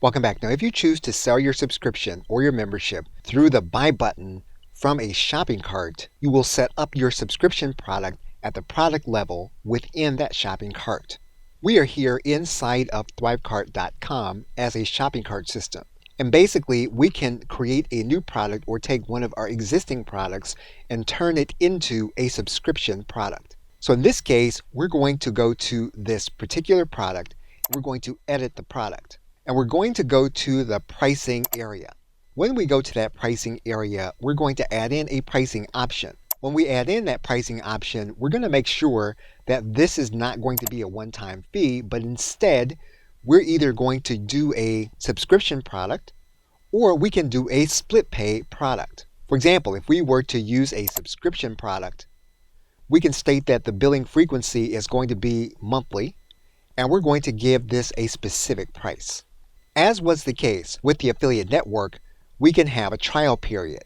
Welcome back. Now, if you choose to sell your subscription or your membership through the buy button from a shopping cart, you will set up your subscription product at the product level within that shopping cart. We are here inside of thrivecart.com as a shopping cart system. And basically, we can create a new product or take one of our existing products and turn it into a subscription product. So in this case, we're going to go to this particular product. We're going to edit the product. And we're going to go to the pricing area. When we go to that pricing area, we're going to add in a pricing option. When we add in that pricing option, we're going to make sure that this is not going to be a one-time fee, but instead, we're either going to do a subscription product or we can do a split pay product. For example, if we were to use a subscription product, we can state that the billing frequency is going to be monthly, and we're going to give this a specific price. As was the case with the affiliate network, we can have a trial period.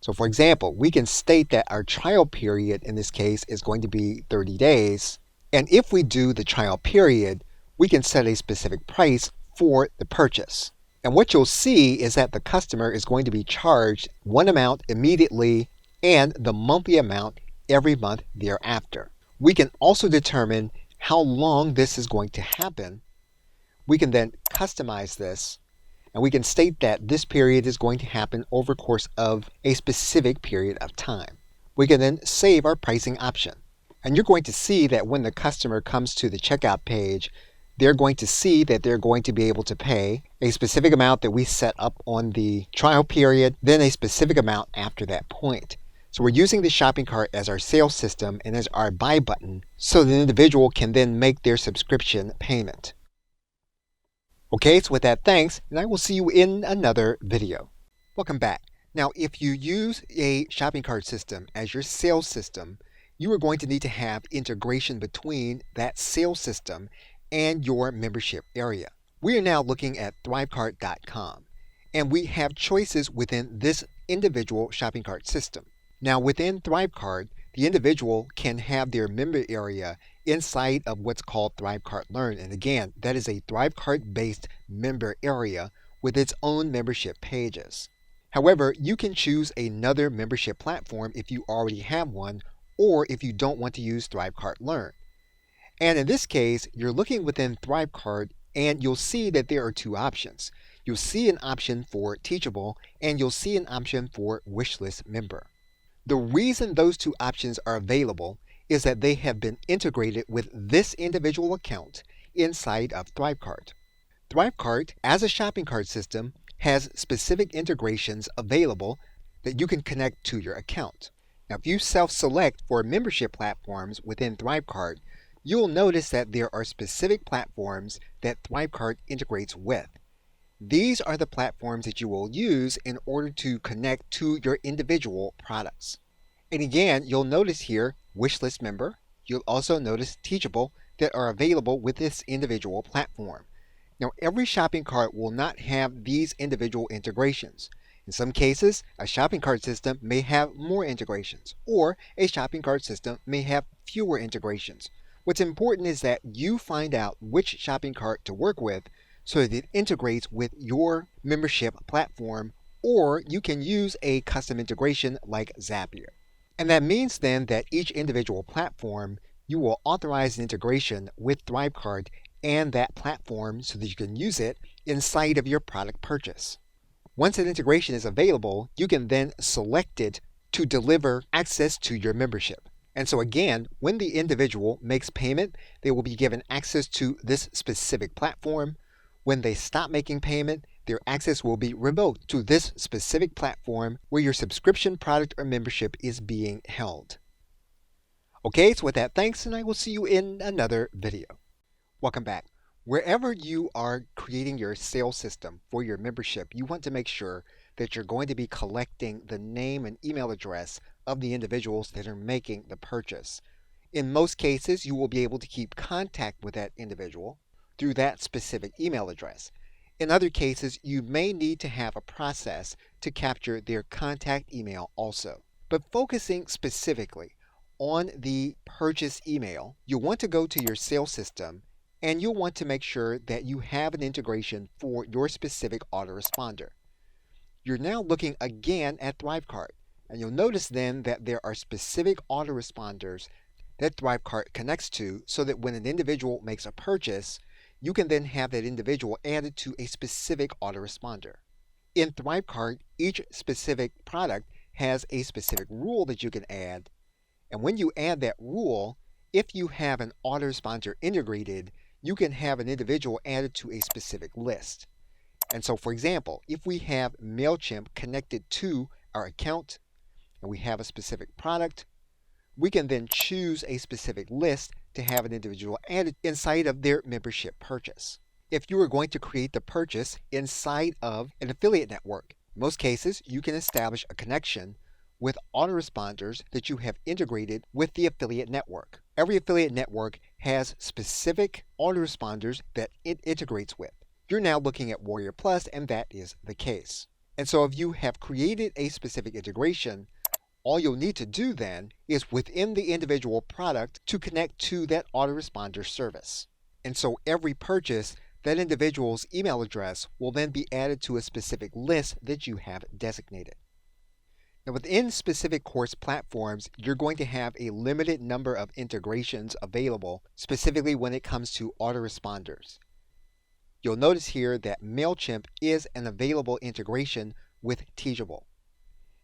So for example, we can state that our trial period in this case is going to be 30 days. And if we do the trial period, we can set a specific price for the purchase. And what you'll see is that the customer is going to be charged one amount immediately and the monthly amount every month thereafter. We can also determine how long this is going to happen. We can then customize this, and we can state that this period is going to happen over the course of a specific period of time. We can then save our pricing option. And you're going to see that when the customer comes to the checkout page, they're going to see that they're going to be able to pay a specific amount that we set up on the trial period, then a specific amount after that point. So we're using the shopping cart as our sales system and as our buy button so the individual can then make their subscription payment. Okay, so with that, thanks, and I will see you in another video. Welcome back. Now, if you use a shopping cart system as your sales system, you are going to need to have integration between that sales system and your membership area. We are now looking at thrivecart.com, and we have choices within this individual shopping cart system. Now, within Thrivecart, the individual can have their member area inside of what's called Thrivecart Learn. And again, that is a Thrivecart-based member area with its own membership pages. However, you can choose another membership platform if you already have one or if you don't want to use Thrivecart Learn. And in this case, you're looking within Thrivecart and you'll see that there are two options. You'll see an option for Teachable and you'll see an option for Wishlist Member. The reason those two options are available is that they have been integrated with this individual account inside of Thrivecart. Thrivecart, as a shopping cart system, has specific integrations available that you can connect to your account. Now, if you self-select for membership platforms within Thrivecart, you'll notice that there are specific platforms that Thrivecart integrates with. These are the platforms that you will use in order to connect to your individual products. And again, you'll notice here Wishlist Member. You'll also notice Teachable that are available with this individual platform. Now, every shopping cart will not have these individual integrations. In some cases, a shopping cart system may have more integrations, or a shopping cart system may have fewer integrations. What's important is that you find out which shopping cart to work with so that it integrates with your membership platform, or you can use a custom integration like Zapier. And that means then that each individual platform, you will authorize an integration with Thrivecart and that platform so that you can use it inside of your product purchase. Once an integration is available, you can then select it to deliver access to your membership. And so again, when the individual makes payment, they will be given access to this specific platform. When they stop making payment, their access will be revoked to this specific platform where your subscription product or membership is being held. Okay, so with that, thanks, and I will see you in another video. Welcome back. Wherever you are creating your sales system for your membership, you want to make sure that you're going to be collecting the name and email address of the individuals that are making the purchase. In most cases, you will be able to keep contact with that individual through that specific email address. In other cases, you may need to have a process to capture their contact email also. But focusing specifically on the purchase email, you'll want to go to your sales system And you'll want to make sure that you have an integration for your specific autoresponder. You're now looking again at ThriveCart, and you'll notice then that there are specific autoresponders that ThriveCart connects to so that when an individual makes a purchase, you can then have that individual added to a specific autoresponder. In ThriveCart, each specific product has a specific rule that you can add, and when you add that rule, if you have an autoresponder integrated, you can have an individual added to a specific list. And so, for example, if we have MailChimp connected to our account and we have a specific product, we can then choose a specific list to have an individual added inside of their membership purchase. If you are going to create the purchase inside of an affiliate network, in most cases, you can establish a connection with autoresponders that you have integrated with the affiliate network. Every affiliate network has specific autoresponders that it integrates with. You're now looking at Warrior Plus, and that is the case. And so if you have created a specific integration, all you'll need to do then is within the individual product to connect to that autoresponder service. And so every purchase, that individual's email address will then be added to a specific list that you have designated. Now within specific course platforms, you're going to have a limited number of integrations available, specifically when it comes to autoresponders. You'll notice here that MailChimp is an available integration with Teachable.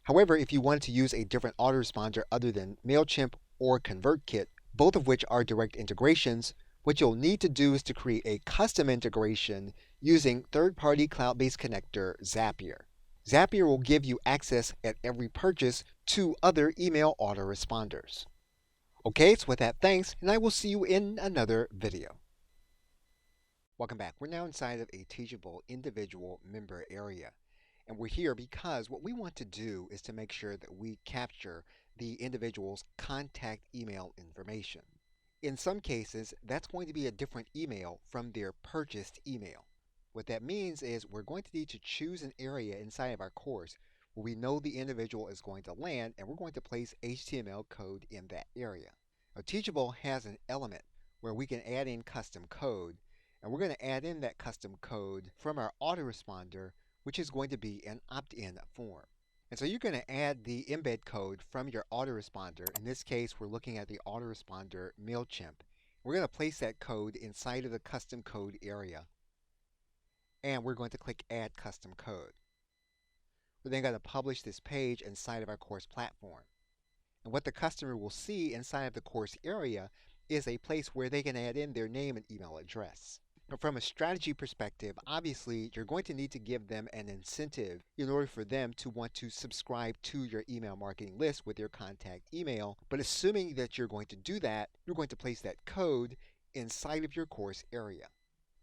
However, if you wanted to use a different autoresponder other than MailChimp or ConvertKit, both of which are direct integrations, what you'll need to do is to create a custom integration using third-party cloud-based connector Zapier. Zapier will give you access at every purchase to other email autoresponders. Okay, so with that, thanks, and I will see you in another video. Welcome back. We're now inside of a Teachable individual member area. And we're here because what we want to do is to make sure that we capture the individual's contact email information. In some cases, that's going to be a different email from their purchased email. What that means is we're going to need to choose an area inside of our course where we know the individual is going to land, and we're going to place HTML code in that area. Now, Teachable has an element where we can add in custom code, and we're going to add in that custom code from our autoresponder, which is going to be an opt-in form. And so you're going to add the embed code from your autoresponder. In this case, we're looking at the autoresponder MailChimp. We're going to place that code inside of the custom code area. And we're going to click Add Custom Code. We're then going to publish this page inside of our course platform. And what the customer will see inside of the course area is a place where they can add in their name and email address. Now, from a strategy perspective, obviously, you're going to need to give them an incentive in order for them to want to subscribe to your email marketing list with their contact email. But assuming that you're going to do that, you're going to place that code inside of your course area.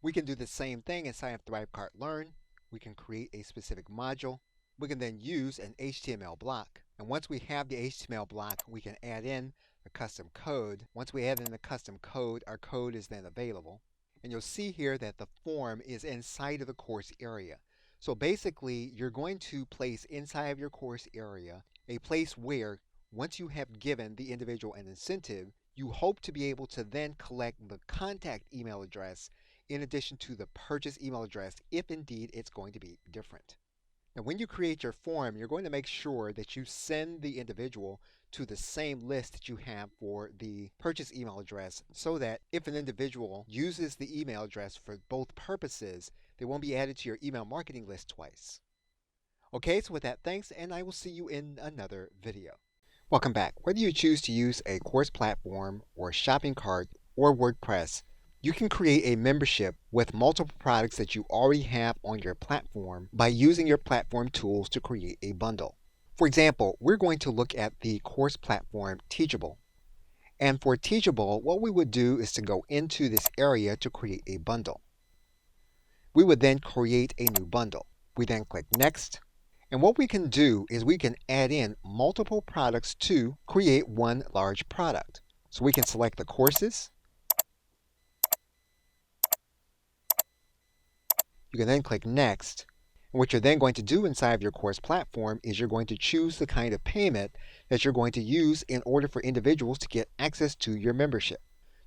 We can do the same thing inside of ThriveCart Learn. We can create a specific module. We can then use an HTML block. And once we have the HTML block, we can add in a custom code. Once we add in the custom code, our code is then available. And you'll see here that the form is inside of the course area. So basically, you're going to place inside of your course area a place where, once you have given the individual an incentive, you hope to be able to then collect the contact email address in addition to the purchase email address, if indeed it's going to be different. Now, when you create your form, you're going to make sure that you send the individual to the same list that you have for the purchase email address, so that if an individual uses the email address for both purposes, they won't be added to your email marketing list twice. Okay, so with that, thanks, and I will see you in another video. Welcome back. Whether you choose to use a course platform or shopping cart or WordPress, you can create a membership with multiple products that you already have on your platform by using your platform tools to create a bundle. For example, we're going to look at the course platform Teachable. And for Teachable, what we would do is to go into this area to create a bundle. We would then create a new bundle. We then click Next. And what we can do is we can add in multiple products to create one large product. So we can select the courses. You can then click Next. And what you're then going to do inside of your course platform is you're going to choose the kind of payment that you're going to use in order for individuals to get access to your membership.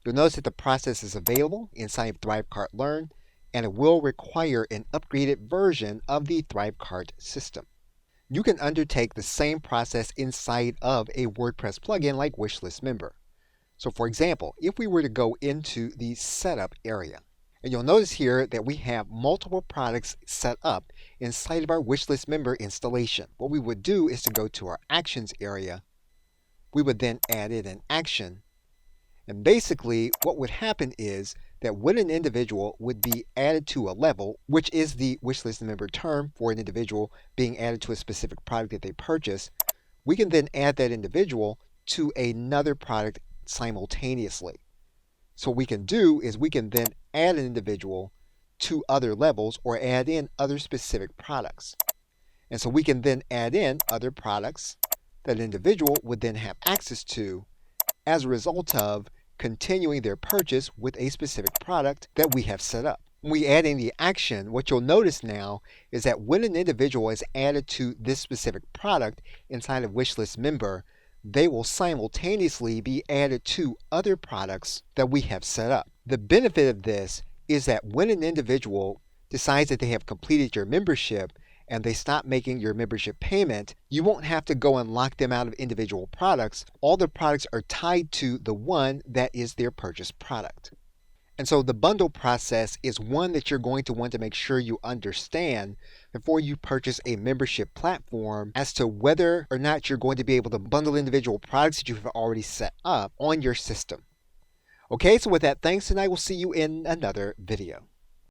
You'll notice that the process is available inside of ThriveCart Learn, and it will require an upgraded version of the ThriveCart system. You can undertake the same process inside of a WordPress plugin like Wishlist Member. So for example, if we were to go into the setup area, and you'll notice here that we have multiple products set up inside of our Wishlist Member installation. What we would do is to go to our Actions area. We would then add in an action. And basically what would happen is that when an individual would be added to a level, which is the Wishlist Member term for an individual being added to a specific product that they purchase, we can then add that individual to another product simultaneously. So what we can do is we can then add an individual to other levels or add in other specific products. And so we can then add in other products that an individual would then have access to as a result of continuing their purchase with a specific product that we have set up. When we add in the action, what you'll notice now is that when an individual is added to this specific product inside of Wishlist Member, they will simultaneously be added to other products that we have set up. The benefit of this is that when an individual decides that they have completed your membership and they stop making your membership payment, you won't have to go and lock them out of individual products. All the products are tied to the one that is their purchased product. And so the bundle process is one that you're going to want to make sure you understand before you purchase a membership platform as to whether or not you're going to be able to bundle individual products that you have already set up on your system. Okay, so with that, thanks, and I will see you in another video.